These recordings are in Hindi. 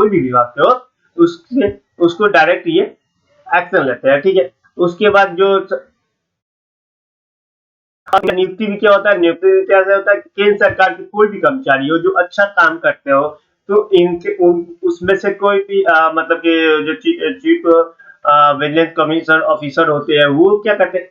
कोई भी विभाग के हो, उससे उसको डायरेक्ट ये एक्शन लेते हैं, ठीक है। उसके बाद जो नियुक्ति भी क्या होता है, नियुक्ति भी कैसे होता है, केंद्र सरकार के कोई भी कर्मचारी हो जो अच्छा काम करते हो, तो इनके उसमें से कोई भी मतलब कि जो चीफ विजिलेंस कमीशन ऑफिसर होते हैं, वो क्या करते हैं,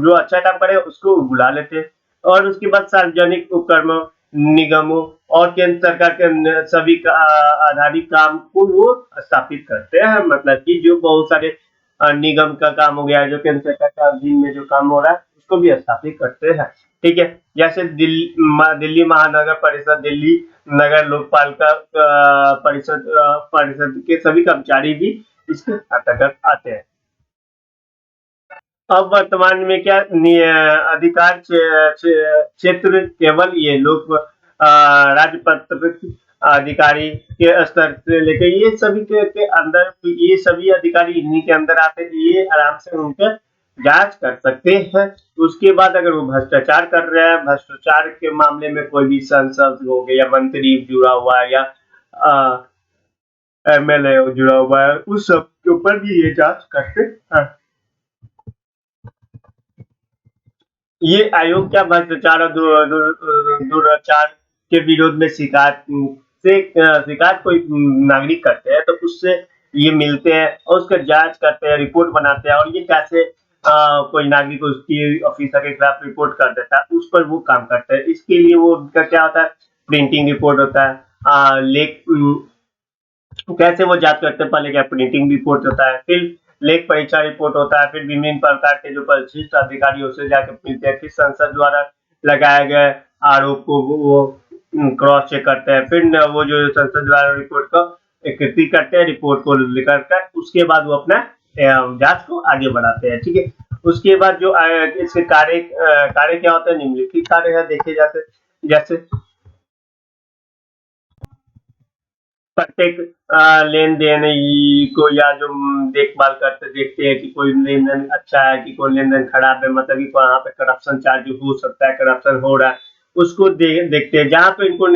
जो अच्छा काम करे उसको बुला लेते हैं, और उसके बाद सार्वजनिक उपक्रमों, निगमों और केंद्र सरकार के सभी आधारित काम को वो स्थापित करते हैं। मतलब कि जो बहुत सारे निगम का काम हो गया, जो केंद्र सरकार के अधीन में जो काम हो रहा है उसको भी स्थापित करते हैं, ठीक है। जैसे दिल्ली महानगर परिषद, दिल्ली नगर लोकपालिका परिषद के सभी कर्मचारी भी इसके अंतर्गत आते हैं। अब वर्तमान में क्या अधिकार क्षेत्र केवल ये लोक राजपत्र अधिकारी के स्तर से लेकर ये सभी के अंदर, ये सभी अधिकारी इन्हीं के अंदर आते हैं, ये आराम से उनका जांच कर सकते हैं। उसके बाद अगर वो भ्रष्टाचार कर रहे हैं, भ्रष्टाचार के मामले में कोई भी सांसद हो गया या मंत्री जुड़ा हुआ है या एमएलए जुड़ा हुआ है, उस सब के ऊपर भी ये जांच करते हैं। ये आयोग क्या भ्रष्टाचार और दुराचार के विरोध में शिकायत कोई नागरिक करते हैं, तो उससे ये मिलते हैं और उसका जांच करते हैं, रिपोर्ट बनाते हैं, और ये कैसे कोई नागरिक उसकी ऑफिसर के खिलाफ रिपोर्ट कर देता है, उस पर वो काम करते हैं। इसके लिए वो उनका क्या होता है, प्रिंटिंग रिपोर्ट होता है, लेख कैसे वो जांच करते हैं, पहले क्या प्रिंटिंग रिपोर्ट होता है, फिर लेख परीक्षा रिपोर्ट होता है, फिर विभिन्न प्रकार के जो परिशिष्ट अधिकारियों से जाकर मिलते हैं, फिर संसद द्वारा लगाए गए आरोप को वो क्रॉस चेक करते हैं, फिर वो जो संसद द्वारा रिपोर्ट को एकत्रित करते हैं, रिपोर्ट को लेकर कर उसके बाद वो अपना जांच को आगे बढ़ाते हैं, ठीक है। उसके बाद जो इसके कार्य क्या होते हैं, निम्नलिखित कार्य है, देखे जैसे प्रत्येक लेन देन को या जो देखभाल करते देखते हैं कि कोई लेन देन अच्छा है कि कोई लेन देन खराब है, मतलब कि वहाँ पे करप्शन चार्ज हो सकता है, करप्शन हो रहा है, उसको देखते हैं। जहाँ पे इनको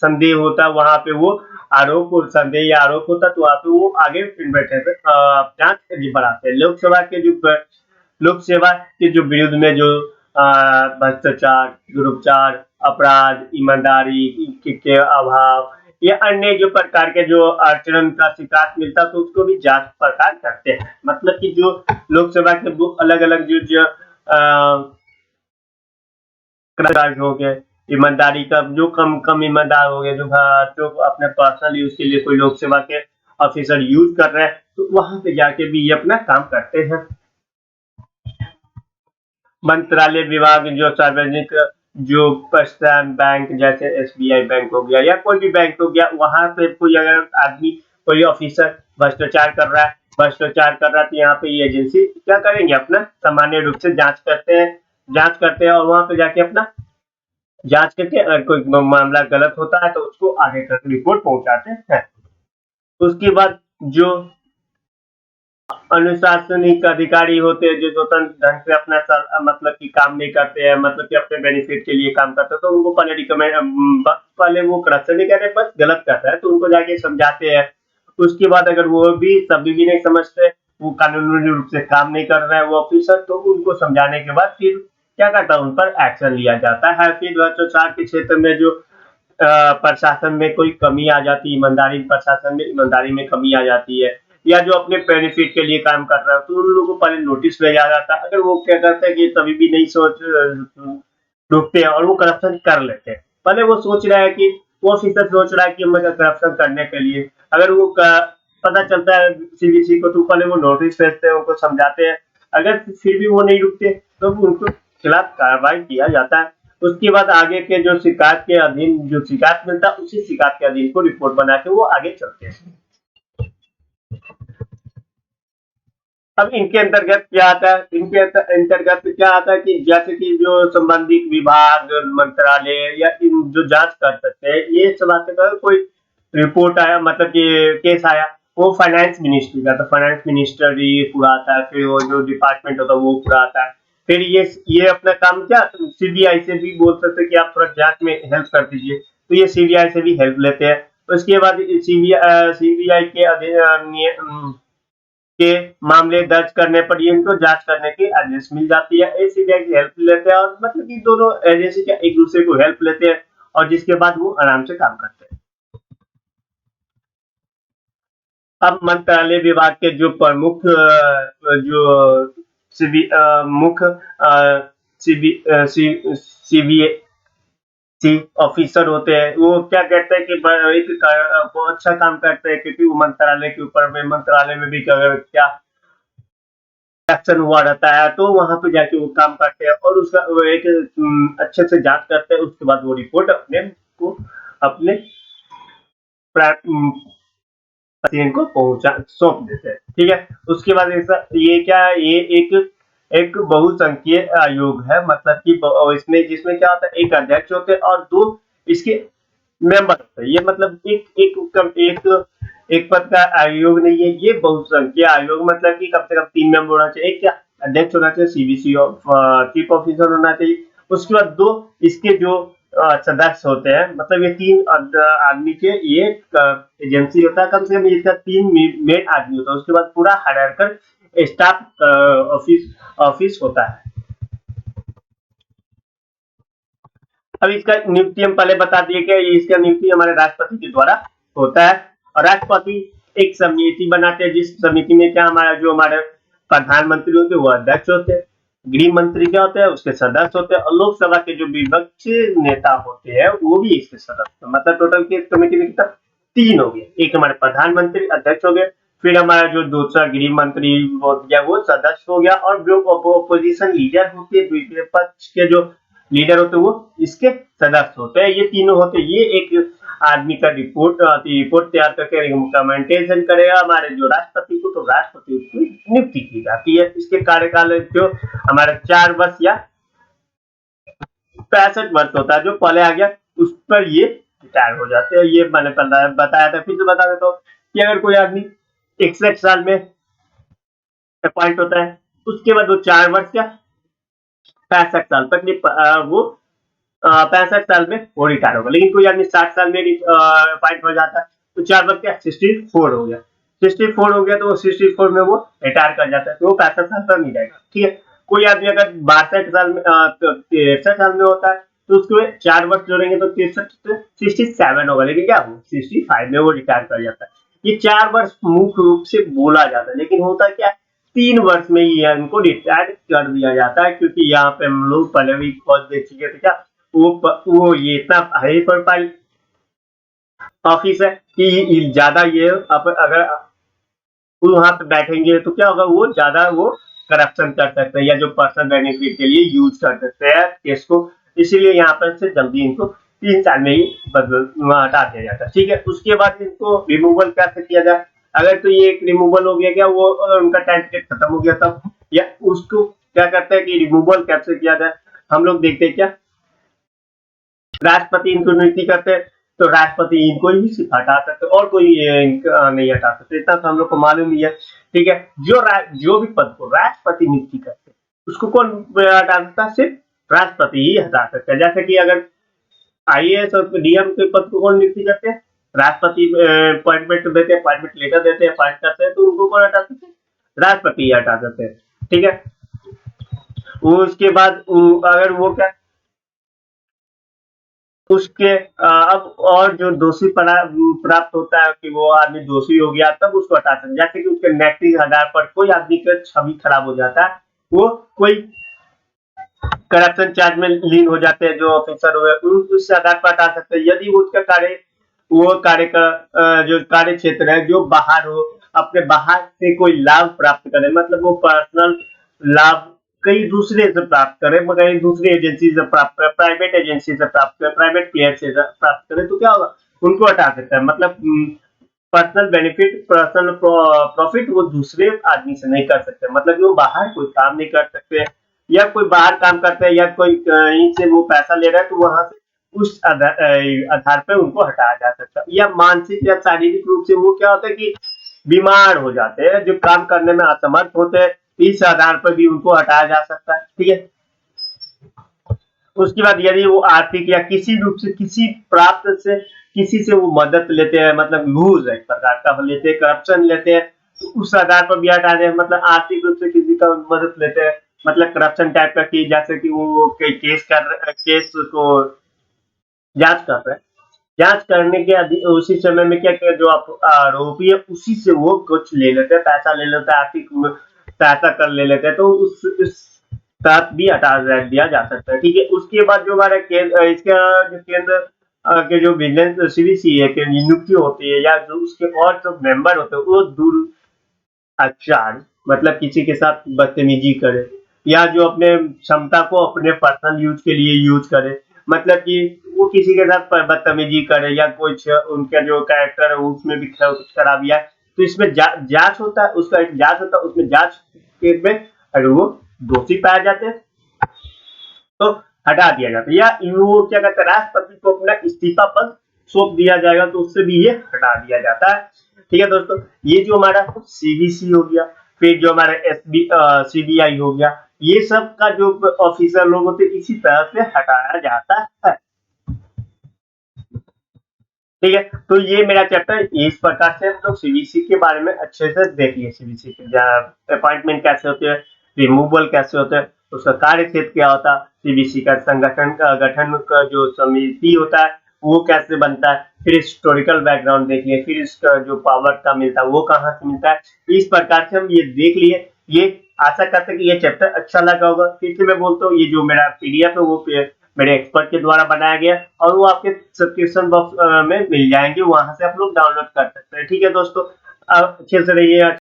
संदेह होता है वहाँ पे वो आरोप और संदेह या आरोप होता है तो वहाँ पे वो आगे बैठे जांच बढ़ाते हैं। लोक सेवा के जो विरुद्ध में जो भ्रष्टाचार, दुरुपचार, अपराध, ईमानदारी के अभाव या अन्य जो प्रकार के जो आचरण का शिकायत मिलता तो उसको भी जांच पड़ताल करते हैं। मतलब कि जो लोक सेवा के अलग अलग जो कर्मचारी हो गए, ईमानदारी का जो कम ईमानदार हो गए, जो अपने पर्सनल यूज के लिए कोई लोक सेवा के ऑफिसर यूज कर रहे हैं, तो वहां पे जाके भी ये अपना काम करते हैं। मंत्रालय विभाग जो सार्वजनिक जो प्रस्थान बैंक जैसे एसबीआई बैंक हो गया या कोई भी बैंक हो गया, वहां पे कोई अगर आदमी कोई ऑफिसर भ्रष्टाचार कर रहा है तो यहाँ पे ये एजेंसी क्या करेंगे, अपना सामान्य रूप से जांच करते हैं और वहां पे जाके अपना जांच करके अगर कोई मामला गलत होता है तो उसको आगे तक रिपोर्ट पहुंचाते हैं। उसके बाद जो अनुशासनिक अधिकारी होते हैं जो स्वतंत्र ढंग से अपना मतलब कि काम नहीं करते हैं, मतलब कि अपने बेनिफिट के लिए काम करते हैं, तो उनको पहले वो करप्शन नहीं कर रहे, बस गलत कर रहा है तो उनको जाके समझाते हैं। उसके बाद अगर वो भी सभी भी नहीं समझते, वो कानूनी रूप से काम नहीं कर रहा है वो ऑफिसर, तो उनको समझाने के बाद फिर क्या करता है, उन पर एक्शन लिया जाता है। फिर भ्रष्टाचार के क्षेत्र में जो प्रशासन में कोई कमी आ जाती है, प्रशासन में ईमानदारी में कमी आ जाती है, या जो अपने बेनिफिट के लिए काम कर रहा है तो उन लोगों को पहले नोटिस भेजा जाता है। अगर वो क्या करते हैं कि तभी भी नहीं रुकते हैं और वो करप्शन कर लेते हैं, पहले वो सोच रहा है कि वो ऑफिसर सोच रहा है कि मैं करप्शन करने के लिए, अगर वो पता चलता है सीबीसी को तो पहले वो नोटिस भेजते हैं, उनको समझाते हैं, अगर फिर भी वो नहीं रुकते तो उनको खिलाफ कार्रवाई किया जाता है। उसके बाद आगे के जो शिकायत के अधीन जो शिकायत मिलता है उसी शिकायत के अधीन को रिपोर्ट बना के वो आगे चलते हैं। अब इनके अंतर्गत क्या आता है, इनके अंतर्गत क्या आता है कि जैसे कि जो संबंधित विभाग, मंत्रालय या इन जो जांच कर सकते हैं, ये सब आते का कोई रिपोर्ट आया, मतलब कि केस आया, वो फाइनेंस मिनिस्ट्री का, तो फाइनेंस मिनिस्टर ये पूरा आता है, फिर वो जो डिपार्टमेंट होता है वो पूरा आता है। फिर ये अपना काम क्या सीबीआई से भी बोल सकते हैं कि आप थोड़ा जांच में हेल्प कर दीजिए, तो ये सीबीआई से भी हेल्प लेते हैं। उसके बाद सीबीआई के मामले दर्ज करने पर ये इनको जांच करने की आदेश मिल जाती है। सीबीआई की हेल्प लेते हैं और मतलब कि दोनों एजेंसी का एक दूसरे को हेल्प लेते हैं और जिसके बाद वो आराम से काम करते हैं। अब मंत्रालय विभाग के जो प्रमुख जो मुख्य सीबीआई ऑफिसर होते हैं, वो क्या कहते हैं कि वो अच्छा काम करते हैं क्योंकि वो मंत्रालय के ऊपर में मंत्रालय में भी क्या एक्शन हुआ रहता है तो वहां पे जाके वो काम करते हैं और उसका वो एक अच्छे से जांच करते हैं। उसके बाद वो रिपोर्ट अपने पेशेंट को पहुंचा सौंप देते हैं। ठीक है, उसके बाद ऐसा ये क्या ये एक एक बहुसंख्यीय आयोग है, मतलब कि इसमें जिसमें क्या होता है, एक अध्यक्ष होते हैं और दो इसके मेंबर होते हैं। ये मतलब एक पद का आयोग नहीं है, ये बहुसंख्यीय आयोग, मतलब कि कम से कम 3 मेंबर होना चाहिए। एक क्या अध्यक्ष होना चाहिए, सीबीसी चीफ ऑफिसर होना चाहिए। उसके बाद दो इसके जो सदस्य होते हैं, मतलब ये 3 आदमी के ये एजेंसी होता है। कम से कम इसका 3 मेन आदमी होता है, उसके बाद पूरा हायरार्कल स्टाफ ऑफिस होता है। अब इसका नियुक्ति हम पहले बता दिए कि इसका नियुक्ति हमारे राष्ट्रपति के द्वारा होता है और राष्ट्रपति एक समिति बनाते हैं, जिस समिति में क्या हमारे प्रधानमंत्री होते हैं वो अध्यक्ष होते हैं, गृह मंत्री क्या होते हैं उसके सदस्य होते हैं और लोकसभा के जो विपक्ष नेता होते हैं वो भी इसके सदस्य। मतलब टोटल की कमेटी में कितना 3 हो गए, एक हमारे प्रधानमंत्री अध्यक्ष हो गए, फिर हमारा जो दूसरा गृह मंत्री हो गया वो सदस्य हो गया और जो अपोजिशन लीडर होते हैं, विपक्ष के जो लीडर होते हैं वो इसके सदस्य होते हैं। ये तीनों होते हैं। ये एक आदमी का रिपोर्ट तैयार करके रिकमेंडेशन करेगा हमारे जो राष्ट्रपति को, तो राष्ट्रपति उसकी नियुक्ति की जाती है। इसके कार्यकाल जो हमारा 4 वर्ष या 65 वर्ष होता है, जो पहले आ गया उस पर ये रिटायर हो जाते हैं। ये मैंने बताया था, फिर से बता देता हूँ कि अगर कोई आदमी 61 साल में अपॉइंट होता है, उसके बाद वो 4 वर्ष या 65 साल तक वो 65 साल में वो रिटायर होगा। लेकिन कोई आदमी 60 साल में अपॉइंट हो जाता है तो 4 वर्ष क्या 64 हो गया, 64 हो गया तो वो 64 में वो रिटायर कर जाता है, तो वो 65 साल तक नहीं रहेगा। ठीक है, कोई आदमी अगर 63 साल में होता है तो उसको 4 वर्ष जोड़ेंगे तो 67 होगा, लेकिन क्या वो 65 में वो रिटायर कर जाता है। ये 4 वर्ष मुख्य रूप से बोला जाता है, लेकिन होता क्या है 3 वर्ष में ही इनको रिटायर कर दिया जाता है, क्योंकि यहाँ पे हम लोग पहले भी खोज देख चुके थे क्या वो ये इतना हाई प्रोफाइल ऑफिस है कि ज्यादा ये अगर वहां पे बैठेंगे तो क्या होगा, वो ज्यादा वो करप्शन कर सकते हैं या जो पर्सनल बेनिफिट के लिए यूज कर सकते हैं केस को, इसीलिए यहाँ पर से जल्दी इनको 3 साल में ही हटा दिया जाता है। ठीक है, उसके बाद इनको रिमूवल कैसे किया जाए, अगर तो ये एक रिमूवल हो गया क्या वो उनका टाइम पीरियड खत्म हो गया तब, या उसको क्या करते हैं कि रिमूवल कैसे किया जाए, हम लोग देखते हैं क्या राष्ट्रपति इनको नियुक्ति करते हैं तो राष्ट्रपति इनको ही हटा सकते और कोई नहीं हटा सकते, इतना तो हम लोग को मालूम ही है। ठीक है, जो भी पद को राष्ट्रपति नियुक्ति करते हैं उसको कौन हटा सकता है, सिर्फ राष्ट्रपति ही हटा सकता है। जैसे कि अगर आईएएस और डीएम के पद को कौन नियुक्ति करते हैं, राष्ट्रपति अपॉइंटमेंट देते हैं, अपॉइंटमेंट लेटर देते हैं, अपॉइंट करते हैं, तो उनको कौन हटा सकते हैं, राष्ट्रपति ही हटा सकते हैं। ठीक है, उसके बाद अगर वो क्या उसके अब और जो दोषी प्राप्त होता है कि वो आदमी दोषी हो गया तब उसको हटा सकते, जैसे कि उसके नैतिक आधार पर कोई आदमी का छवि खराब हो जाता है, वो कोई करप्शन चार्ज में लीन हो जाते हैं जो ऑफिसर हुए उस आधार पर हटा सकते हैं। यदि उसका कार्य का जो कार्य क्षेत्र है जो बाहर हो, अपने बाहर से कोई लाभ प्राप्त करे, मतलब वो पर्सनल लाभ कई दूसरे से प्राप्त करे, कहीं दूसरी एजेंसी से प्राप्त करे, प्राइवेट एजेंसी से प्राप्त करे, प्राइवेट प्लेयर से प्राप्त करे, तो क्या होगा उनको हटा सकता है। मतलब पर्सनल बेनिफिट, पर्सनल प्रॉफिट वो दूसरे आदमी से नहीं कर सकते, मतलब वो बाहर कोई काम नहीं कर सकते या कोई बाहर काम करते हैं या कोई कहीं से वो पैसा ले रहा है तो वहां से उस आधार पर उनको हटाया जा सकता है। या मानसिक या शारीरिक रूप से वो क्या होता है कि बीमार हो जाते हैं, जो काम करने में असमर्थ होते हैं, इस आधार पर भी उनको हटाया जा सकता है। ठीक है, उसके बाद यदि वो आर्थिक या किसी रूप से किसी प्राप्त से किसी से वो मदद लेते हैं, मतलब घूस एक प्रकार का लेते हैं, करप्शन लेते हैं, तो उस आधार पर भी हटा दें, मतलब आर्थिक रूप से किसी का मदद लेते हैं, मतलब करप्शन टाइप का, कि जैसे कि वो कोई केस को जांच कर रहे हैं, जांच करने के उसी समय में क्या किया, जो आरोपी है उसी से वो कुछ ले लेते हैं, पैसा ले लेते हैं, आर्थिक सहायता कर ले लेते हैं, तो उस तहत भी हटा दिया जा सकता है। ठीक है, उसके बाद जो हमारा इसका जो केंद्र के जो विजिलेंस सीवीसी है की नियुक्ति होती है, या जो उसके और जो मेंबर होते हैं वो दूर आचार, मतलब किसी के साथ बदतमीजी करे, या जो अपने क्षमता को अपने पर्सनल यूज के लिए यूज करे, मतलब कि वो किसी के साथ बदतमीजी करे, या कुछ उनका जो कैरेक्टर है उसमें भी कुछ खराबियां है, तो इसमें जांच होता है, उसका एक जांच होता है, उसमें जांच के में अगर वो दोषी पाए जाते हैं तो हटा दिया जाता है, या वो क्या कहते हैं, राष्ट्रपति को अपना इस्तीफा पत्र सौंप दिया जाएगा, तो उससे भी ये हटा दिया जाता है। ठीक है दोस्तों, ये जो हमारा सीबीसी हो गया, फिर जो हमारा सीबीआई हो गया, ये सब का जो ऑफिसर लोग होते हैं इसी तरह से हटाया जाता है। ठीक है, तो ये मेरा चैप्टर इस प्रकार से हम लोग सीबीसी के बारे में अच्छे से देख लिए, सीबीसी के अपॉइंटमेंट कैसे होते हैं, रिमूवल कैसे होते हैं, उसका कार्य क्षेत्र क्या होता है, सीबीसी का गठन का जो समिति होता है वो कैसे बनता है, फिर हिस्टोरिकल बैकग्राउंड देख लिए, फिर इसका जो पावर का मिलता है वो कहाँ से मिलता है, इस प्रकार से हम ये देख लिए। ये आशा करते हैं कि ये चैप्टर अच्छा लगा होगा। फिर से मैं बोलता हूँ, ये जो मेरा पीडीएफ है वो मेरे एक्सपर्ट के द्वारा बनाया गया, और वो आपके सब्सक्रिप्शन बॉक्स में मिल जाएंगे, वहां से आप लोग डाउनलोड कर सकते हैं। ठीक है दोस्तों, अच्छे से रहिए।